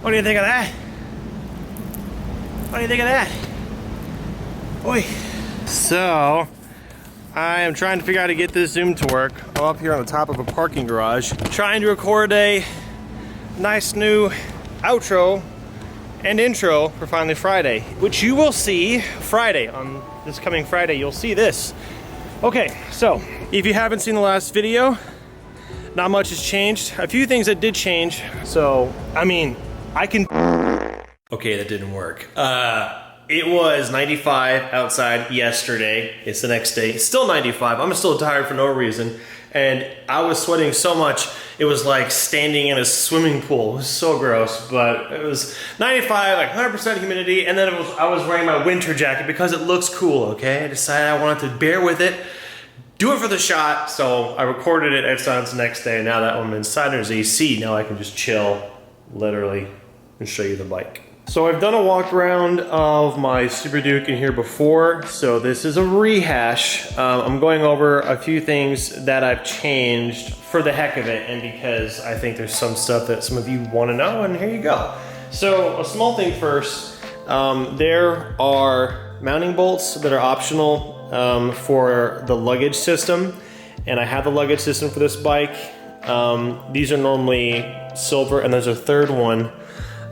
What do you think of that? What do you think of that? Oi. So, I am trying to figure out how to get this Zoom to work. I'm up here on the top of a parking garage, trying to record a nice new outro and intro for Finally Friday, which you will see Friday. On this coming Friday, you'll see this. Okay, so if you haven't seen the last video, not much has changed. A few things that did change. So, I mean, I can... Okay, that didn't work. It was 95 outside yesterday. It's the next day. It's still 95. I'm still tired for no reason. And I was sweating so much, it was like standing in a swimming pool. It was so gross, but it was 95, like 100% humidity. And then I was wearing my winter jacket because it looks cool, okay? I decided I wanted to bear with it, do it for the shot. So I recorded it outside the next day. Now that I'm inside, there's AC. Now I can just chill, literally, and show you the bike. So I've done a walk around of my Super Duke in here before. So this is a rehash. I'm going over a few things that I've changed for the heck of it and because I think there's some stuff that some of you want to know, and here you go. So a small thing first, there are mounting bolts that are optional for the luggage system, and I have the luggage system for this bike. These are normally silver, and there's a third one,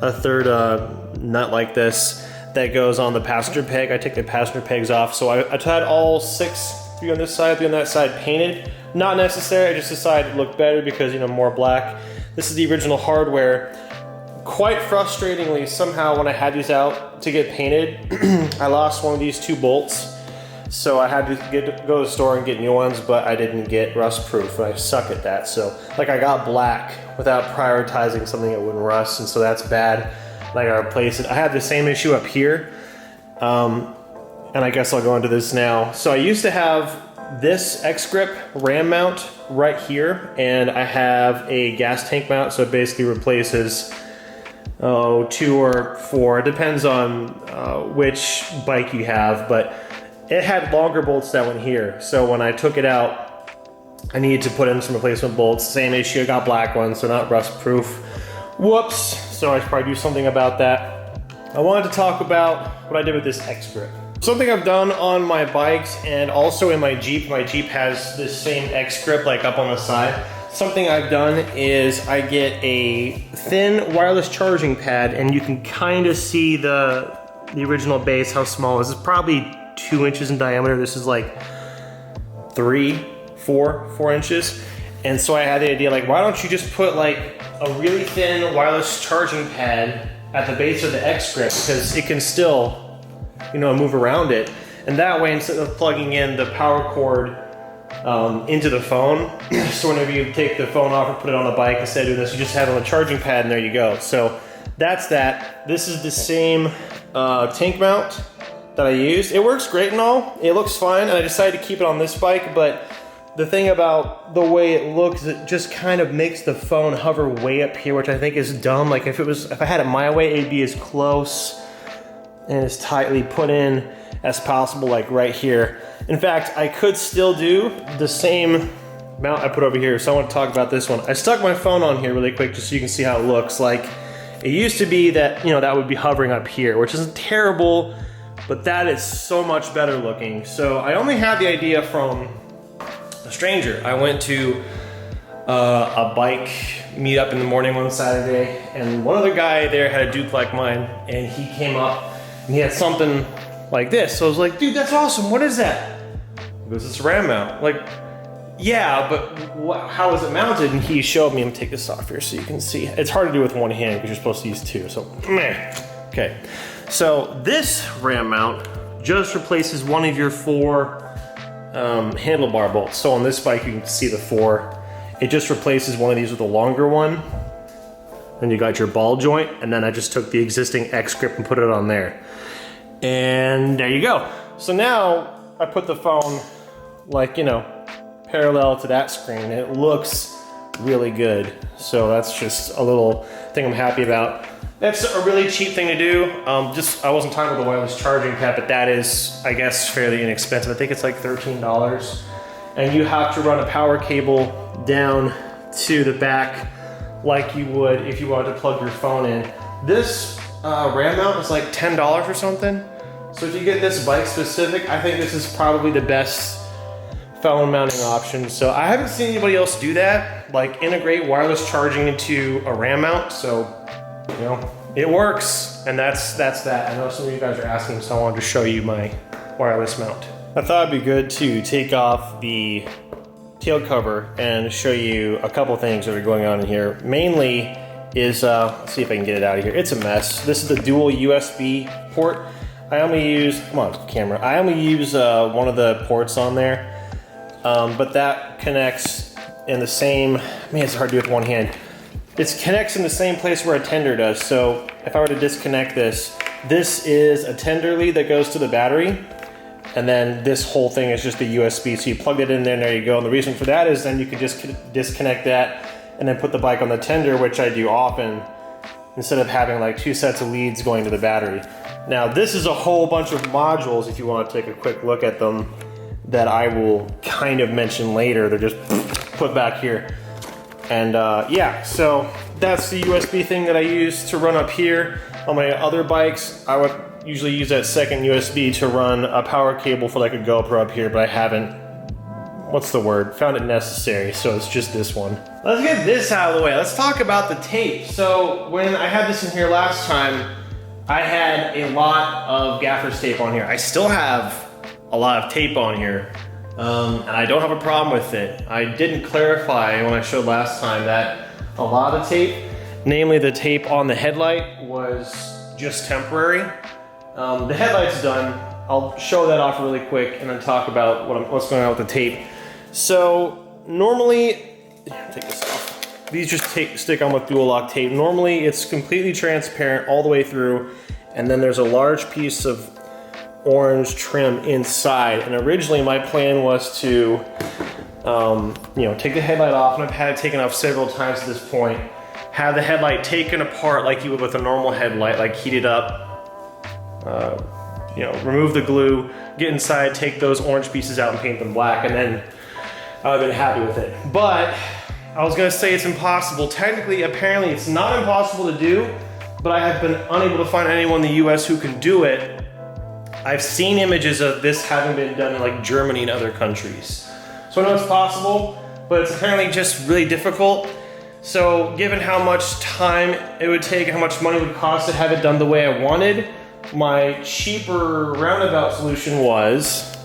a third nut like this that goes on the passenger peg. I take the passenger pegs off. So I had all 6, 3 on this side, 3 on that side painted. Not necessary, I just decided it looked better because, you know, more black. This is the original hardware. Quite frustratingly, somehow when I had these out to get painted, I lost one of these 2 bolts. So I had to go to the store and get new ones, but I didn't get rust proof, and I suck at that. So like I got black without prioritizing something that wouldn't rust, and so that's bad. And I gotta replace it. I have the same issue up here, and I guess I'll go into this now. So I used to have this X-Grip ram mount right here, and I have a gas tank mount, so it basically replaces 2 or 4, it depends on which bike you have, but it had longer bolts that went here. So when I took it out, I needed to put in some replacement bolts. Same issue, I got black ones, so not rust proof. Whoops, so I should probably do something about that. I wanted to talk about what I did with this X-Grip. Something I've done on my bikes and also in my Jeep. My Jeep has this same X-Grip like up on the side. Something I've done is I get a thin wireless charging pad, and you can kind of see the original base, how small it is. It's probably 2 inches in diameter. This is like 4 inches. And so I had the idea, like, why don't you just put like a really thin wireless charging pad at the base of the X-Grip, because it can still, you know, move around it. And that way, instead of plugging in the power cord into the phone, so whenever you take the phone off and put it on the bike, instead of doing this, you just have it on the charging pad and there you go. So that's that. This is the same tank mount that I used. It works great and all. It looks fine, and I decided to keep it on this bike, but the thing about the way it looks, it just kind of makes the phone hover way up here, which I think is dumb. Like if I had it my way, it'd be as close and as tightly put in as possible, like right here. In fact, I could still do the same mount I put over here, so I want to talk about this one. I stuck my phone on here really quick just so you can see how it looks. Like, it used to be that, you know, that would be hovering up here, which isn't terrible, but that is so much better looking. So I only had the idea from a stranger. I went to a bike meetup in the morning one Saturday, and one other guy there had a Duke like mine, and he came up and he had something like this. So I was like, dude, that's awesome. What is that? He goes, it's a ram mount. Like, yeah, but how is it mounted? And he showed me. I'm gonna take this off here so you can see. It's hard to do with one hand because you're supposed to use 2. So, meh. Okay. So this ram mount just replaces one of your 4 handlebar bolts. So on this bike, you can see the 4. It just replaces one of these with a longer one. Then you got your ball joint, and then I just took the existing X-Grip and put it on there. And there you go. So now I put the phone, like, you know, parallel to that screen. It looks really good. So that's just a little thing I'm happy about. That's a really cheap thing to do. I wasn't talking about the wireless charging pad, but that is, I guess, fairly inexpensive. I think it's like $13. And you have to run a power cable down to the back like you would if you wanted to plug your phone in. This ram mount is like $10 or something. So if you get this bike specific, I think this is probably the best phone mounting option. So I haven't seen anybody else do that, like integrate wireless charging into a ram mount. So, you know, it works, and that's that. I know some of you guys are asking, so I wanted to show you my wireless mount. I thought it'd be good to take off the tail cover and show you a couple things that are going on in here. Mainly is, let's see if I can get it out of here. It's a mess. This is the dual USB port. I only use, come on camera, I only use one of the ports on there, but that connects in the same, man, it's hard to do with one hand. It connects in the same place where a tender does. So if I were to disconnect this, this is a tender lead that goes to the battery, and then this whole thing is just the USB. So you plug it in there and there you go. And the reason for that is then you can just disconnect that and then put the bike on the tender, which I do often, instead of having like 2 sets of leads going to the battery. Now this is a whole bunch of modules, if you want to take a quick look at them, that I will kind of mention later. They're just put back here. And yeah, so that's the USB thing that I use to run up here. On my other bikes, I would usually use that second USB to run a power cable for like a GoPro up here, but I haven't, what's the word? Found it necessary, so it's just this one. Let's get this out of the way. Let's talk about the tape. So when I had this in here last time, I had a lot of gaffer's tape on here. I still have a lot of tape on here, and I don't have a problem with it. I didn't clarify when I showed last time that a lot of tape, namely the tape on the headlight, was just temporary. The headlight's done. I'll show that off really quick and then talk about what's going on with the tape. So normally, take this off. These just stick on with dual lock tape. Normally it's completely transparent all the way through, and then there's a large piece of orange trim inside. And originally my plan was to, you know, take the headlight off, and I've had it taken off several times at this point. Have the headlight taken apart like you would with a normal headlight, like heat it up, you know, remove the glue, get inside, take those orange pieces out and paint them black, and then I've been happy with it. But I was gonna say it's impossible. Technically, apparently it's not impossible to do, but I have been unable to find anyone in the US who can do it. I've seen images of this having been done in like Germany and other countries. So I know it's possible, but it's apparently just really difficult. So given how much time it would take and how much money it would cost to have it done the way I wanted, my cheaper roundabout solution was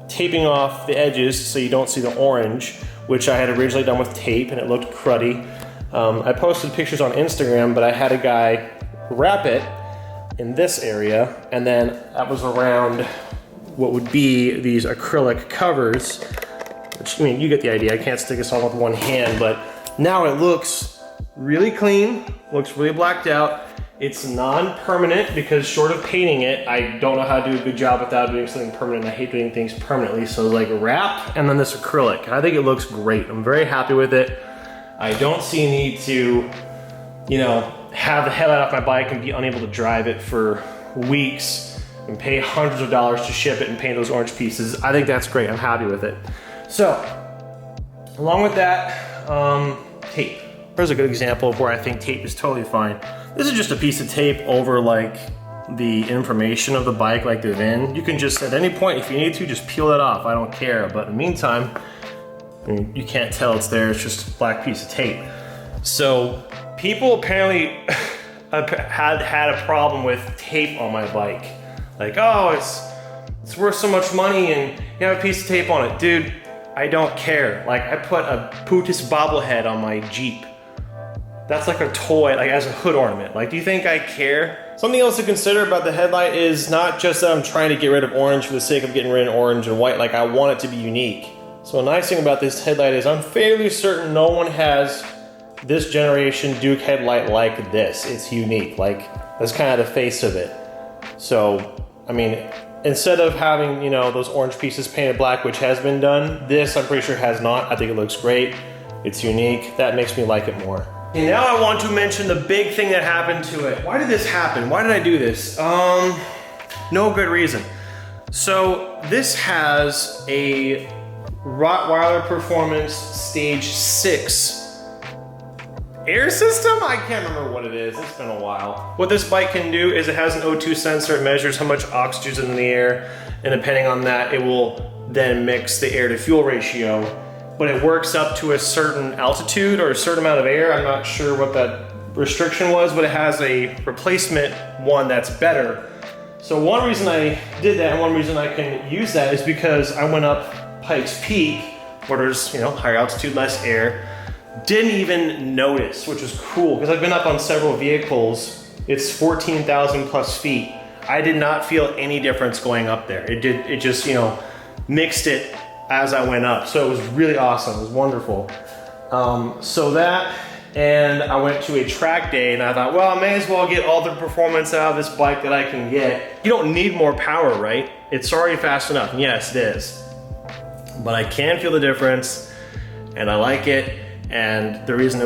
taping off the edges so you don't see the orange, which I had originally done with tape and it looked cruddy. I posted pictures on Instagram, but I had a guy wrap it in this area, and then that was around what would be these acrylic covers, which, I mean, you get the idea. I can't stick this all with one hand, but now it looks really clean, looks really blacked out. It's non-permanent because short of painting it, I don't know how to do a good job without doing something permanent. I hate doing things permanently. So like wrap and then this acrylic. I think it looks great. I'm very happy with it. I don't see a need to, you know, have the headlight off my bike and be unable to drive it for weeks and pay hundreds of dollars to ship it and paint those orange pieces. I think that's great. I'm happy with it. So along with that, tape. Here's a good example of where I think tape is totally fine. This is just a piece of tape over like the information of the bike, like the VIN. You can just, at any point, if you need to, just peel that off. I don't care. But in the meantime, I mean, you can't tell it's there. It's just a black piece of tape. So people apparently had a problem with tape on my bike. Like, oh, it's worth so much money and you have a piece of tape on it. Dude, I don't care. Like, I put a Pootis bobblehead on my Jeep. That's like a toy, like as a hood ornament. Like, do you think I care? Something else to consider about the headlight is not just that I'm trying to get rid of orange for the sake of getting rid of orange and white. Like, I want it to be unique. So a nice thing about this headlight is I'm fairly certain no one has this generation Duke headlight like this. It's unique. Like, that's kind of the face of it. So, I mean, instead of having, you know, those orange pieces painted black, which has been done, this I'm pretty sure has not. I think it looks great. It's unique. That makes me like it more. And now I want to mention the big thing that happened to it. Why did this happen? Why did I do this? No good reason. So this has a Rottweiler Performance Stage 6 air system? I can't remember what it is. It's been a while. What this bike can do is it has an O2 sensor. It measures how much oxygen's in the air, and depending on that, it will then mix the air to fuel ratio. But it works up to a certain altitude or a certain amount of air. I'm not sure what that restriction was, but it has a replacement one that's better. So one reason I did that and one reason I can use that is because I went up Pikes Peak, where there's, you know, higher altitude, less air. Didn't even notice, which was cool, because I've been up on several vehicles. It's 14,000 plus feet. I did not feel any difference going up there. It just, you know, mixed it as I went up. So it was really awesome, it was wonderful. So that, and I went to a track day and I thought, well, I may as well get all the performance out of this bike that I can get. You don't need more power, right? It's already fast enough, and yes, it is. But I can feel the difference, and I like it. And the reason I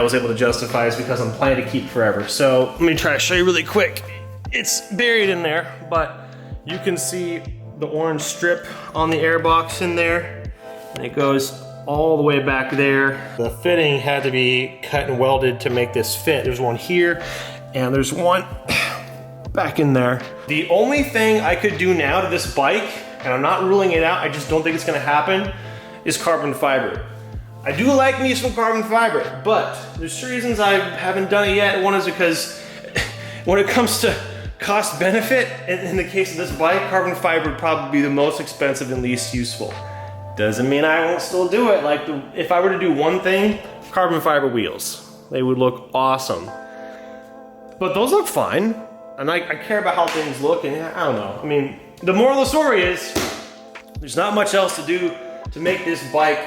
was able to justify is because I'm planning to keep forever. So let me try to show you really quick. It's buried in there, but you can see the orange strip on the air box in there, and it goes all the way back there. The fitting had to be cut and welded to make this fit. There's one here, and there's one back in there. The only thing I could do now to this bike, and I'm not ruling it out, I just don't think it's gonna happen, is carbon fiber. I do like me some carbon fiber, but there's two reasons I haven't done it yet. One is because when it comes to cost benefit, in the case of this bike, carbon fiber would probably be the most expensive and least useful. Doesn't mean I won't still do it. Like, if I were to do one thing, carbon fiber wheels. They would look awesome. But those look fine. And I care about how things look, and I don't know. I mean, the moral of the story is, there's not much else to do to make this bike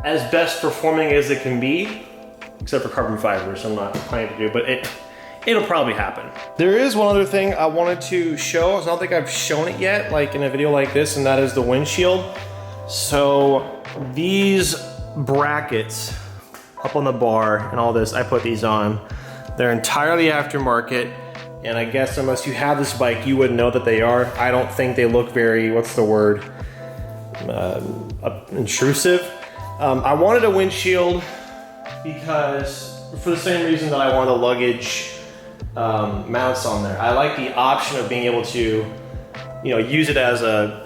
as best performing as it can be, except for carbon fiber, which I'm not planning to do, but it'll probably happen. There is one other thing I wanted to show. I don't think I've shown it yet, like in a video like this, and that is the windshield. So these brackets up on the bar and all this, I put these on. They're entirely aftermarket, and I guess unless you have this bike, you wouldn't know that they are. I don't think they look very, what's the word, intrusive. I wanted a windshield because, for the same reason that I wanted the luggage mounts on there. I like the option of being able to, you know, use it as a,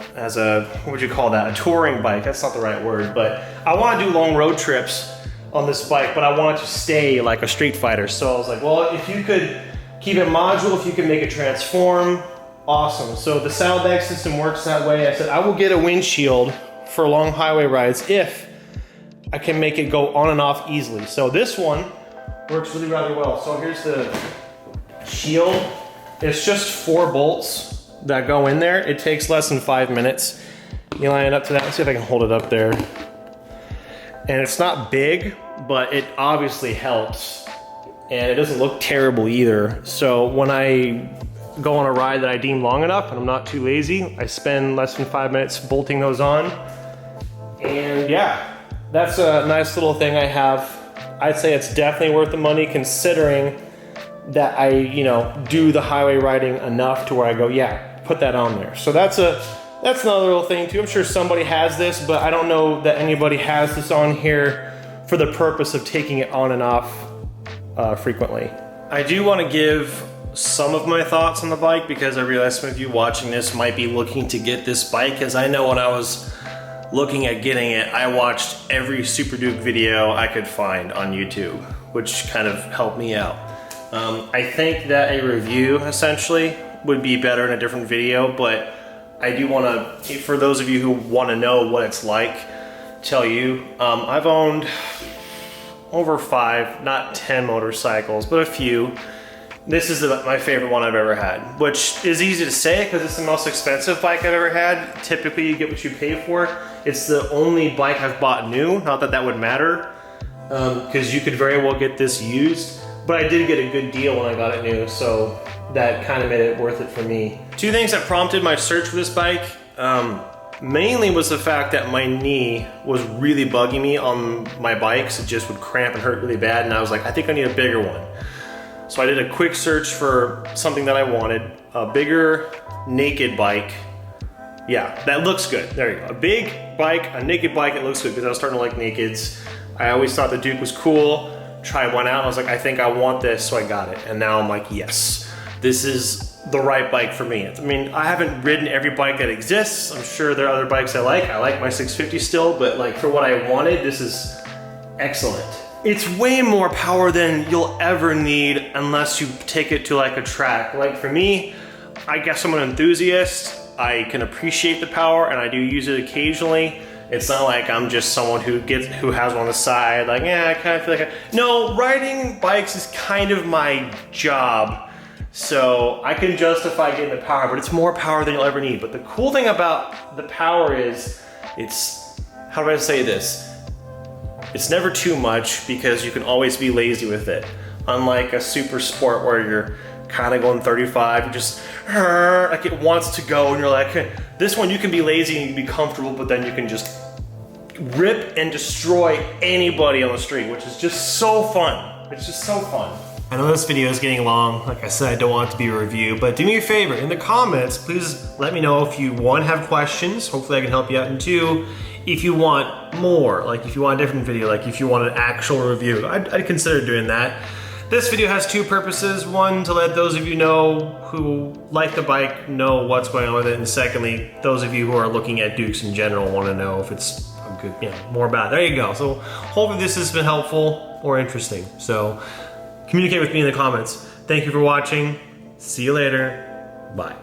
what would you call that? A touring bike, that's not the right word, but I want to do long road trips on this bike, but I want it to stay like a Street Fighter. So I was like, well, if you could keep it modular, if you could make it transform, awesome. So the saddlebag system works that way. I said, I will get a windshield for long highway rides if I can make it go on and off easily. So this one works really rather well. So here's the shield. It's just 4 bolts that go in there. It takes less than 5 minutes. You line it up to that. Let's see if I can hold it up there. And it's not big, but it obviously helps. And it doesn't look terrible either. So when I go on a ride that I deem long enough and I'm not too lazy, I spend less than 5 minutes bolting those on. And yeah, that's a nice little thing I have. I'd say it's definitely worth the money, considering that I, you know, do the highway riding enough to where I go, yeah, put that on there. So that's another little thing too. I'm sure somebody has this, but I don't know that anybody has this on here for the purpose of taking it on and off frequently. I do want to give some of my thoughts on the bike because I realize some of you watching this might be looking to get this bike, as I know when I was looking at getting it, I watched every Super Duke video I could find on YouTube, which kind of helped me out. I think that a review essentially would be better in a different video, but I do want to, for those of you who want to know what it's like, tell you, I've owned over 5, not 10 motorcycles, but a few. This is my favorite one I've ever had, which is easy to say because it's the most expensive bike I've ever had. Typically you get what you pay for. It's the only bike I've bought new, not that that would matter, because you could very well get this used, but I did get a good deal when I got it new, so that kind of made it worth it for me. 2 things that prompted my search for this bike, mainly was the fact that my knee was really bugging me on my bikes. It just would cramp and hurt really bad, and I was like, I think I need a bigger one. So I did a quick search for something that I wanted, a bigger naked bike. Yeah, that looks good. There you go. A big bike, a naked bike, it looks good because I was starting to like nakeds. I always thought the Duke was cool. try one out. And I was like, I think I want this, so I got it. And now I'm like, yes, this is the right bike for me. I mean, I haven't ridden every bike that exists. I'm sure there are other bikes I like. I like my 650 still, but like for what I wanted, this is excellent. It's way more power than you'll ever need unless you take it to like a track. Like for me, I guess I'm an enthusiast. I can appreciate the power and I do use it occasionally. It's not like I'm just someone who has one on the side, like, yeah, I kind of feel like no, riding bikes is kind of my job. So I can justify getting the power, but it's more power than you'll ever need. But the cool thing about the power is how do I say this? It's never too much because you can always be lazy with it. Unlike a super sport where you're kind of going 35, you just, like it wants to go and you're like, this one you can be lazy and you can be comfortable, but then you can just rip and destroy anybody on the street, which is just so fun. It's just so fun. I know this video is getting long. Like I said, I don't want it to be a review, but do me a favor, in the comments, please let me know if you, one, have questions, hopefully I can help you out, and two, if you want more, like if you want a different video, like if you want an actual review, I'd consider doing that. This video has two purposes. One, to let those of you know who like the bike know what's going on with it, and secondly, those of you who are looking at Dukes in general want to know if it's a good, more about it. There you go. So hopefully this has been helpful or interesting. So communicate with me in the comments. Thank you for watching. See you later. Bye.